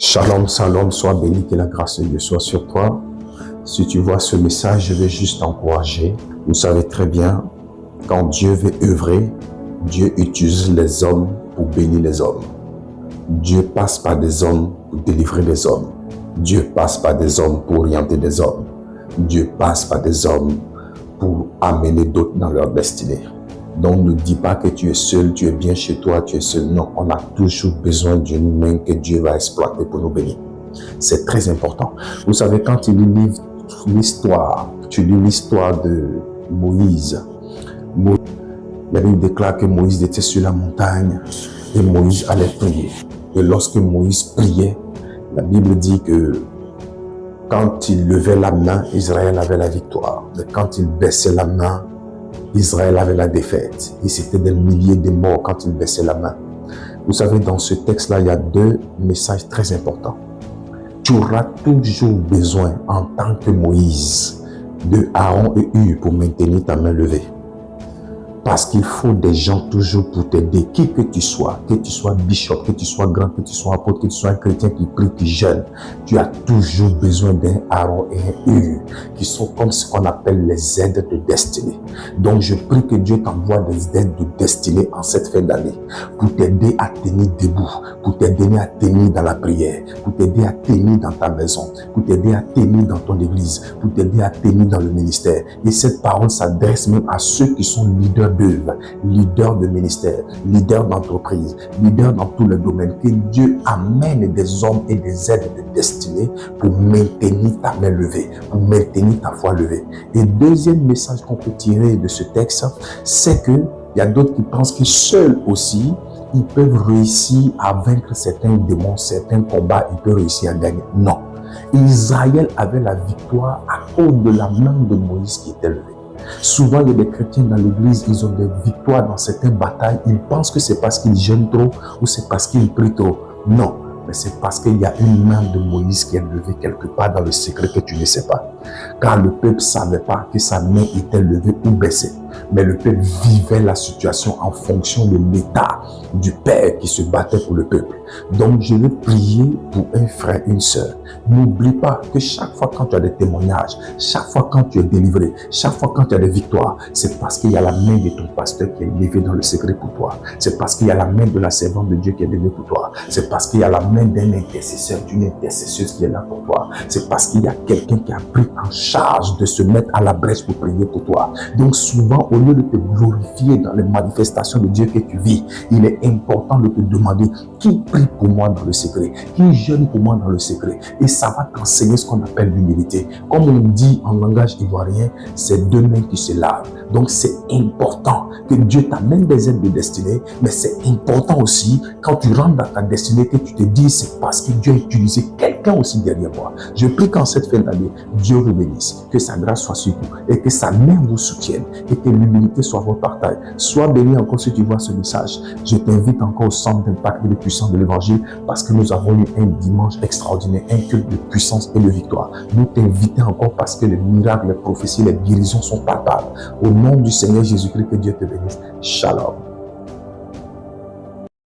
Shalom, shalom, sois béni, que la grâce de Dieu soit sur toi. Si tu vois ce message, je vais juste t'encourager. Vous savez très bien, quand Dieu veut œuvrer, Dieu utilise les hommes pour bénir les hommes. Dieu passe par des hommes pour délivrer les hommes. Dieu passe par des hommes pour orienter des hommes. Dieu passe par des hommes pour amener d'autres dans leur destinée. Donc ne dis pas que tu es seul, tu es bien chez toi, tu es seul. Non, on a toujours besoin d'une main que Dieu va exploiter pour nous bénir. C'est très important. Vous savez, quand tu lis l'histoire, de Moïse. La Bible déclare que Moïse était sur la montagne et Moïse allait prier. Et lorsque Moïse priait, la Bible dit que quand il levait la main, Israël avait la victoire. Mais quand il baissait la main, Israël avait la défaite. Et c'était des milliers de morts quand il baissait la main. Vous savez, dans ce texte-là, il y a deux messages très importants. Tu auras toujours besoin, en tant que Moïse, de Aaron et Hur pour maintenir ta main levée. Parce qu'il faut des gens toujours pour t'aider, qui que tu sois bishop, que tu sois grand, que tu sois apôtre, que tu sois un chrétien qui prie, qui jeûne. Tu as toujours besoin d'un Aaron et un Hur, qui sont comme ce qu'on appelle les aides de destinée. Donc je prie que Dieu t'envoie des aides de destinée en cette fin d'année, pour t'aider à tenir debout, pour t'aider à tenir dans la prière, pour t'aider à tenir dans ta maison, pour t'aider à tenir dans ton église, pour t'aider à tenir dans le ministère. Et cette parole s'adresse même à ceux qui sont leaders d'œuvre, leader de ministère, leader d'entreprise, leader dans tous les domaines. Que Dieu amène des hommes et des aides de destinée pour maintenir ta main levée, pour maintenir ta foi levée. Et deuxième message qu'on peut tirer de ce texte, c'est que il y a d'autres qui pensent que seuls aussi, ils peuvent réussir à vaincre certains démons, certains combats, ils peuvent réussir à gagner. Non. Israël avait la victoire à cause de la main de Moïse qui était levée. Souvent, il y a des chrétiens dans l'église, ils ont des victoires dans certaines batailles. Ils pensent que c'est parce qu'ils jeûnent trop ou c'est parce qu'ils prient trop. Non, mais c'est parce qu'il y a une main de Moïse qui est levée quelque part dans le secret que tu ne sais pas. Car le peuple ne savait pas que sa main était levée ou baissée. Mais le peuple vivait la situation en fonction de l'état du Père qui se battait pour le peuple. Donc, je veux prier pour un frère, une sœur. N'oublie pas que chaque fois quand tu as des témoignages, chaque fois quand tu es délivré, chaque fois quand tu as des victoires, c'est parce qu'il y a la main de ton pasteur qui est levée dans le secret pour toi. C'est parce qu'il y a la main de la servante de Dieu qui est levée pour toi. C'est parce qu'il y a la main d'un intercesseur, d'une intercesseuse qui est là pour toi. C'est parce qu'il y a quelqu'un qui a pris en charge de se mettre à la brèche pour prier pour toi. Donc souvent, au lieu de te glorifier dans les manifestations de Dieu que tu vis, il est important de te demander qui prie pour moi dans le secret, qui jeûne pour moi dans le secret. Et ça va t'enseigner ce qu'on appelle l'humilité. Comme on dit en langage ivoirien, c'est deux mains qui se lavent. Donc c'est important que Dieu t'amène des aides de destinée, mais c'est important aussi quand tu rentres dans ta destinée que tu te dis c'est parce que Dieu a utilisé quelqu'un aussi derrière moi. Je prie qu'en cette fin d'année, Dieu vous bénisse, que sa grâce soit sur vous et que sa main vous soutienne et que l'humilité soit votre partage. Sois béni encore si tu vois ce message. Je t'invite encore au centre d'impact et de puissance de l'évangile parce que nous avons eu un dimanche extraordinaire, un culte de puissance et de victoire. Nous t'invitons encore parce que les miracles, les prophéties, les guérisons sont palpables. Au nom du Seigneur Jésus-Christ, que Dieu te bénisse. Shalom.